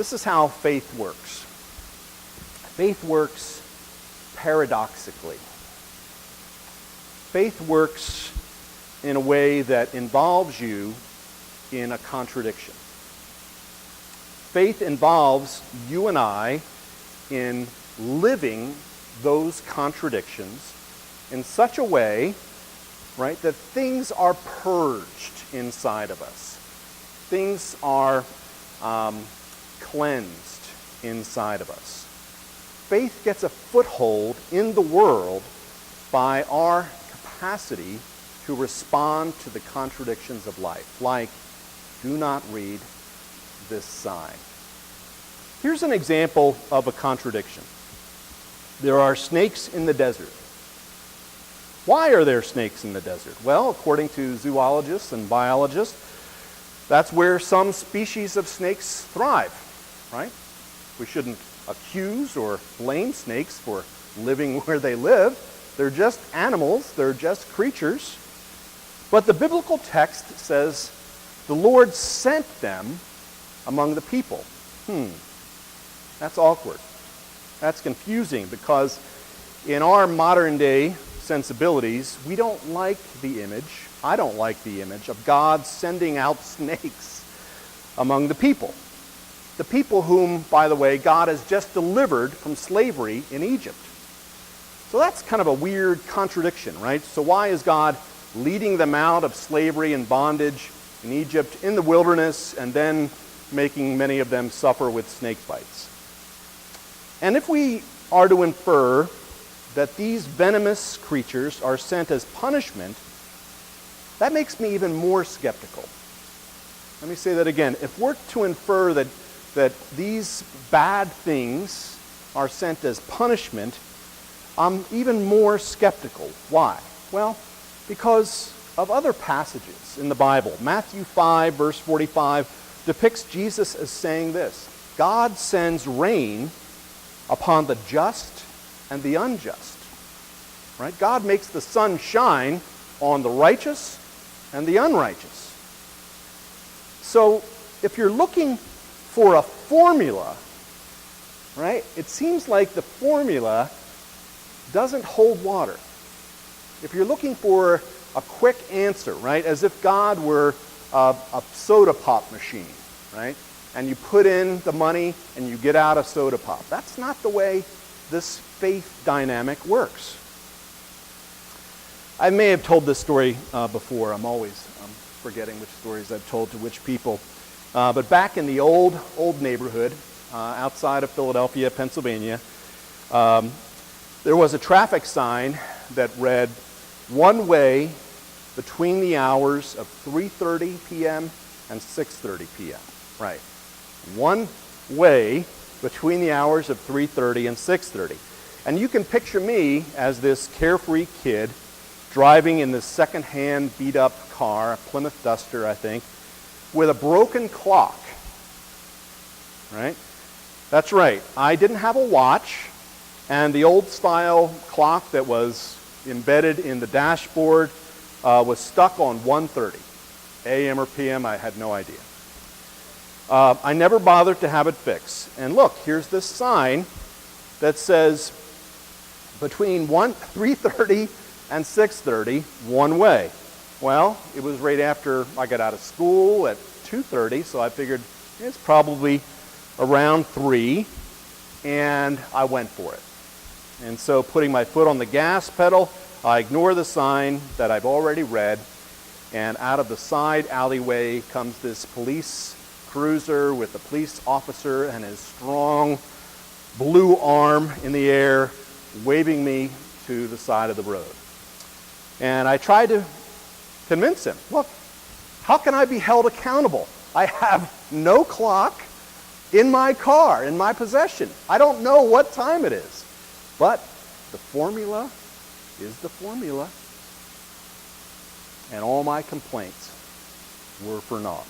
This is how faith works. Faith works paradoxically. Faith works in a way that involves you in a contradiction. Faith involves you and I in living those contradictions in such a way, right, that things are purged inside of us. Things are cleansed inside of us. Faith gets a foothold in the world by our capacity to respond to the contradictions of life, like, do not read this sign. Here's an example of a contradiction. There are snakes in the desert. Why are there snakes in the desert? Well, according to zoologists and biologists, that's where some species of snakes thrive, right? We shouldn't accuse or blame snakes for living where they live. They're just animals, they're just creatures. But the biblical text says the Lord sent them among the people. That's awkward. That's confusing because in our modern day sensibilities, we don't like the image, I don't like the image of God sending out snakes among the people. The people whom, by the way, God has just delivered from slavery in Egypt. So that's kind of a weird contradiction, right? So why is God leading them out of slavery and bondage in Egypt, in the wilderness, and then making many of them suffer with snake bites? And if we are to infer that these venomous creatures are sent as punishment, that makes me even more skeptical. Let me say that again. If we're to infer that these bad things are sent as punishment, I'm even more skeptical. Why? Well, because of other passages in the Bible. Matthew 5, verse 45, depicts Jesus as saying this: God sends rain upon the just and the unjust. Right? God makes the sun shine on the righteous and the unrighteous. So if you're looking for a formula, right, it seems like the formula doesn't hold water. If you're looking for a quick answer, right, as if God were a soda pop machine, right, and you put in the money and you get out a soda pop. That's not the way this faith dynamic works. I may have told this story before. I'm always forgetting which stories I've told to which people. But back in the old neighborhood outside of Philadelphia, Pennsylvania, there was a traffic sign that read, "One way between the hours of 3:30 p.m. and 6:30 p.m. Right. One way between the hours of 3:30 and 6:30. And you can picture me as this carefree kid driving in this second-hand beat-up car, a Plymouth Duster, I think, with a broken clock. Right? That's right. I didn't have a watch, and the old-style clock that was embedded in the dashboard was stuck on 1:30. AM or PM, I had no idea. I never bothered to have it fixed. And look, here's this sign that says between 3:30 and 6:30, one way. Well, it was right after I got out of school at 2:30, so I figured it's probably around 3, and I went for it. And so putting my foot on the gas pedal, I ignore the sign that I've already read, and out of the side alleyway comes this police cruiser with a police officer and his strong blue arm in the air waving me to the side of the road. And I tried to convince him, look, how can I be held accountable? I have no clock in my car, in my possession. I don't know what time it is. But the formula is the formula. And all my complaints were for naught.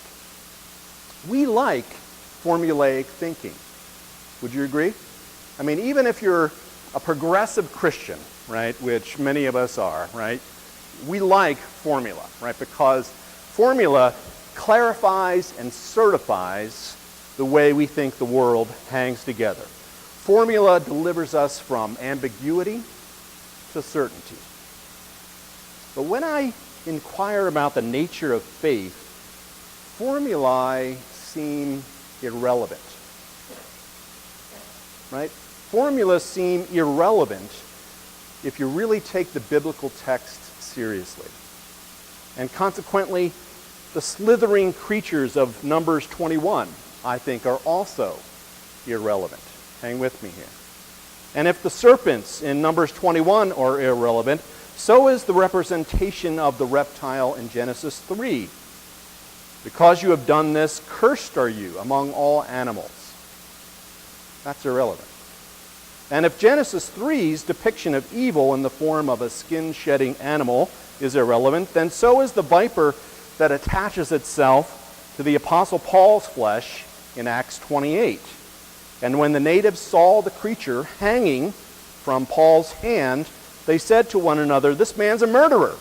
We like formulaic thinking. Would you agree? I mean, even if you're a progressive Christian, right, which many of us are, right, we like formula, right, because formula clarifies and certifies the way we think the world hangs together. Formula delivers us from ambiguity to certainty. But when I inquire about the nature of faith, formulae seem irrelevant. Right? Formulas seem irrelevant if you really take the biblical text seriously. And consequently, the slithering creatures of Numbers 21, I think, are also irrelevant. Hang with me here. And if the serpents in Numbers 21 are irrelevant, so is the representation of the reptile in Genesis 3. Because you have done this, cursed are you among all animals. That's irrelevant. And if Genesis 3's depiction of evil in the form of a skin-shedding animal is irrelevant, then so is the viper that attaches itself to the Apostle Paul's flesh in Acts 28. And when the natives saw the creature hanging from Paul's hand, they said to one another, "This man's a murderer."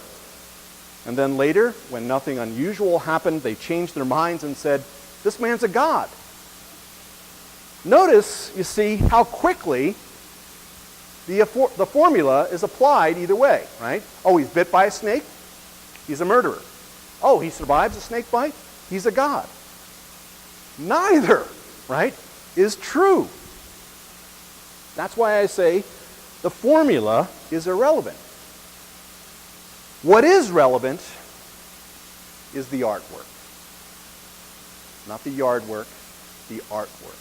And then later, when nothing unusual happened, they changed their minds and said, "This man's a god." Notice, you see, how quickly the formula is applied either way, right? Oh, he's bit by a snake? He's a murderer. Oh, he survives a snake bite? He's a god. Neither, right, is true. That's why I say the formula is irrelevant. What is relevant is the artwork. Not the yard work, the artwork.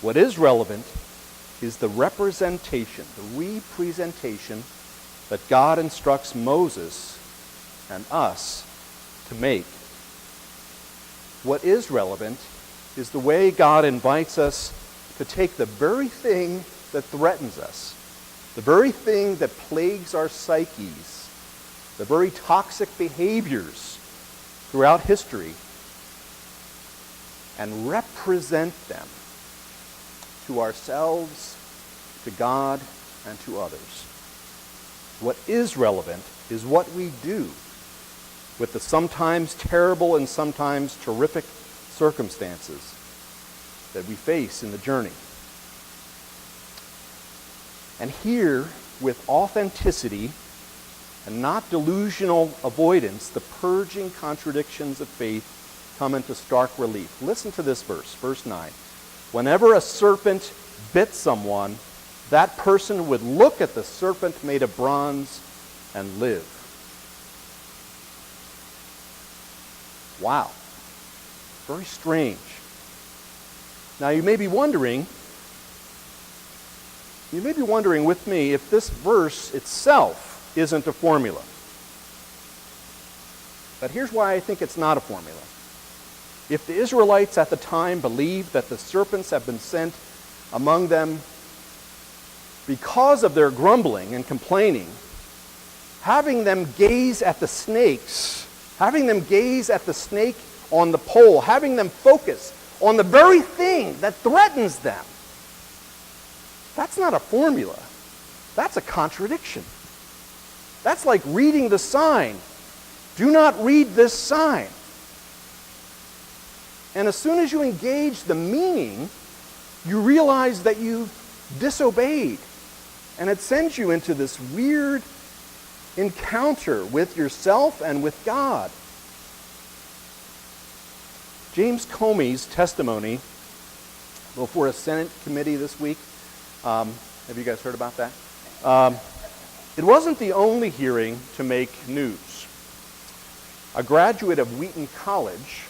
What is relevant is the representation, the representation that God instructs Moses and us to make. What is relevant is the way God invites us to take the very thing that threatens us, the very thing that plagues our psyches, the very toxic behaviors throughout history, and represent them to ourselves, to God, and to others. What is relevant is what we do with the sometimes terrible and sometimes terrific circumstances that we face in the journey. And here, with authenticity and not delusional avoidance, the purging contradictions of faith come into stark relief. Listen to this verse, verse 9. Whenever a serpent bit someone, that person would look at the serpent made of bronze and live. Wow. Very strange. Now you may be wondering with me if this verse itself isn't a formula. But here's why I think it's not a formula. If the Israelites at the time believed that the serpents have been sent among them because of their grumbling and complaining, having them gaze at the snakes, having them gaze at the snake on the pole, having them focus on the very thing that threatens them, that's not a formula. That's a contradiction. That's like reading the sign. Do not read this sign. And as soon as you engage the meaning, you realize that you've disobeyed. And it sends you into this weird encounter with yourself and with God. James Comey's testimony before a Senate committee this week, have you guys heard about that? It wasn't the only hearing to make news. A graduate of Wheaton College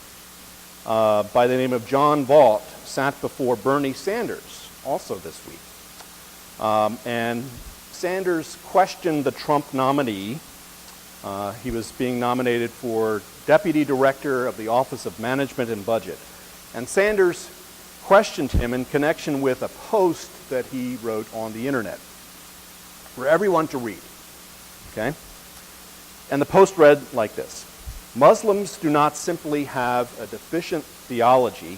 by the name of John Vaught sat before Bernie Sanders also this week. And Sanders questioned the Trump nominee. He was being nominated for Deputy Director of the Office of Management and Budget. And Sanders questioned him in connection with a post that he wrote on the internet for everyone to read. Okay? And the post read like this: Muslims do not simply have a deficient theology,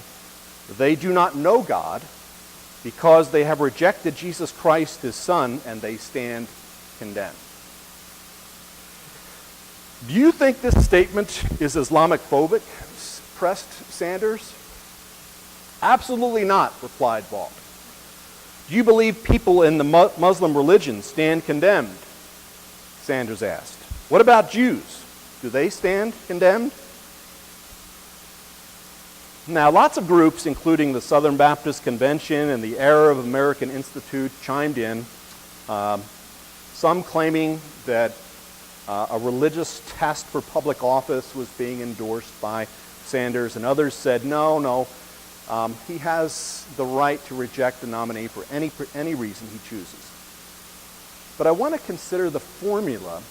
they do not know God because they have rejected Jesus Christ, his Son, and they stand condemned. Do you think this statement is Islamophobic? Pressed Sanders. Absolutely not, replied Vaught. Do you believe people in the Muslim religion stand condemned? Sanders asked. What about Jews? Do they stand condemned? Now, lots of groups, including the Southern Baptist Convention and the Arab American Institute, chimed in, some claiming that a religious test for public office was being endorsed by Sanders, and others said, no, he has the right to reject the nominee for any reason he chooses. But I want to consider the formula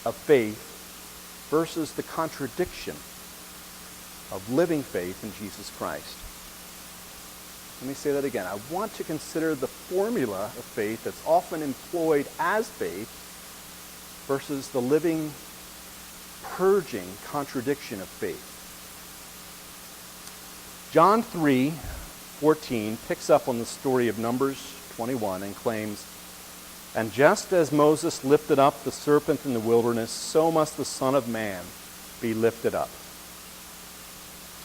of faith versus the contradiction of living faith in Jesus Christ. Let me say that again. I want to consider the formula of faith that's often employed as faith versus the living, purging contradiction of faith. John 3:14 picks up on the story of Numbers 21 and claims, "And just as Moses lifted up the serpent in the wilderness, so must the Son of Man be lifted up."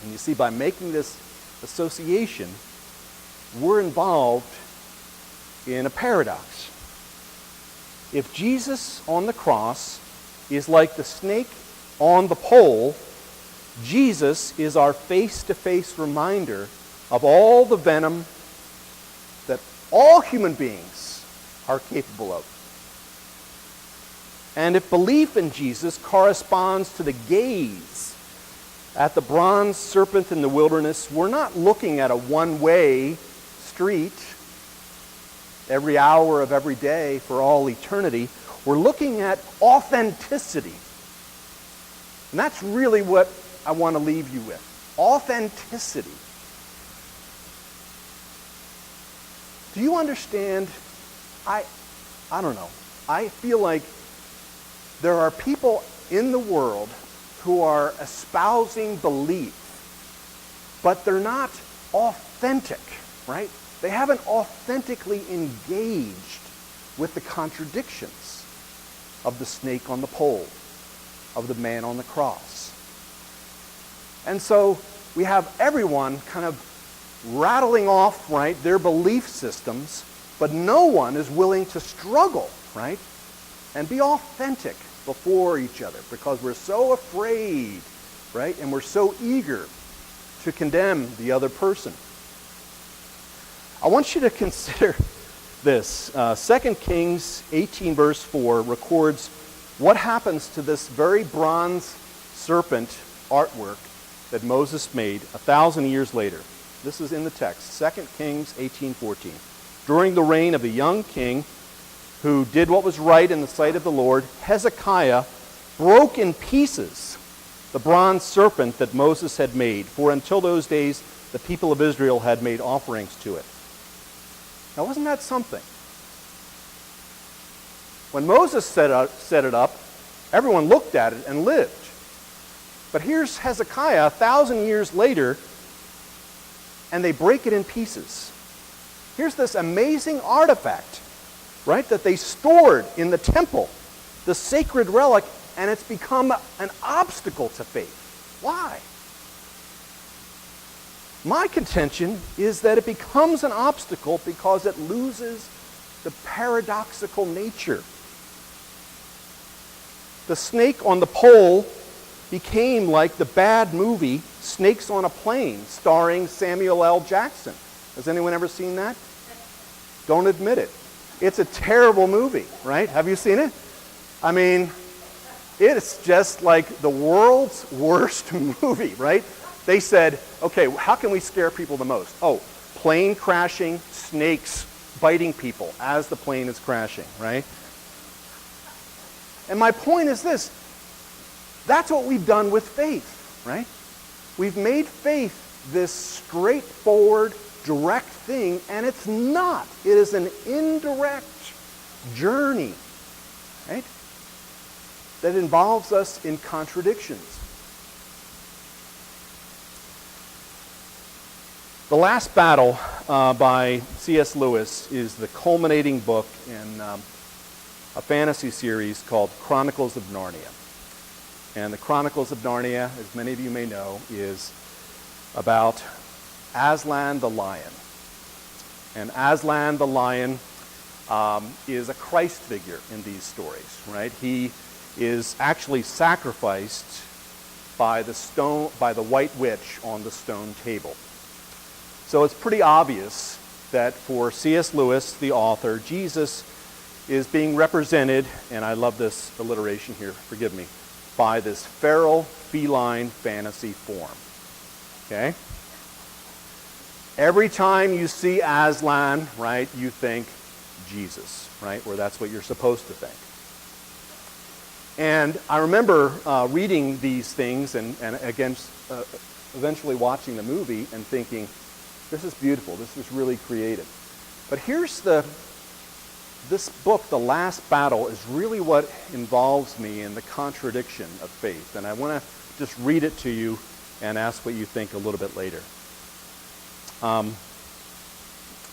And you see, by making this association, we're involved in a paradox. If Jesus on the cross is like the snake on the pole, Jesus is our face-to-face reminder of all the venom that all human beings are capable of. And if belief in Jesus corresponds to the gaze at the bronze serpent in the wilderness, we're not looking at a one-way street every hour of every day for all eternity. We're looking at authenticity. And that's really what I want to leave you with. Authenticity. Do you understand? I don't know. I feel like there are people in the world who are espousing belief, but they're not authentic, right? They haven't authentically engaged with the contradictions of the snake on the pole, of the man on the cross. And so we have everyone kind of rattling off, right, their belief systems, but no one is willing to struggle, right, and be authentic before each other because we're so afraid, right, and we're so eager to condemn the other person. I want you to consider this. 2 Kings 18 verse 4 records what happens to this very bronze serpent artwork that Moses made 1,000 years later. This is in the text, 2 Kings 18:14. During the reign of the young king who did what was right in the sight of the Lord, Hezekiah broke in pieces the bronze serpent that Moses had made, for until those days the people of Israel had made offerings to it. Now, wasn't that something? When Moses set it up, everyone looked at it and lived. But here's Hezekiah 1,000 years later, and they break it in pieces. Here's this amazing artifact, right, that they stored in the temple, the sacred relic, and it's become an obstacle to faith. Why? My contention is that it becomes an obstacle because it loses the paradoxical nature. The snake on the pole became like the bad movie Snakes on a Plane, starring Samuel L. Jackson. Has anyone ever seen that? Don't admit it. It's a terrible movie, right? Have you seen it? I mean, it's just like the world's worst movie, right? They said, okay, how can we scare people the most? Oh, plane crashing, snakes biting people as the plane is crashing, right? And my point is this. That's what we've done with faith, right? We've made faith this straightforward, direct thing, and it's not. It is an indirect journey, right? That involves us in contradictions. The Last Battle by C.S. Lewis is the culminating book in a fantasy series called Chronicles of Narnia. And the Chronicles of Narnia, as many of you may know, is about Aslan the lion. And Aslan the lion is a Christ figure in these stories, right? He is actually sacrificed by the white witch on the stone table. So it's pretty obvious that for C.S. Lewis, the author, Jesus is being represented, and I love this alliteration here, forgive me, by this feral, feline fantasy form. Okay? Every time you see Aslan, right, you think Jesus, right? Or that's what you're supposed to think. And I remember reading these things and again, eventually watching the movie and thinking, this is beautiful, this is really creative. But here's this book, The Last Battle, is really what involves me in the contradiction of faith. And I want to just read it to you and ask what you think a little bit later.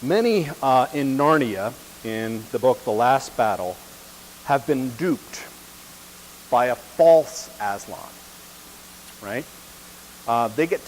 Many in Narnia, in the book The Last Battle, have been duped by a false Aslan, right? They get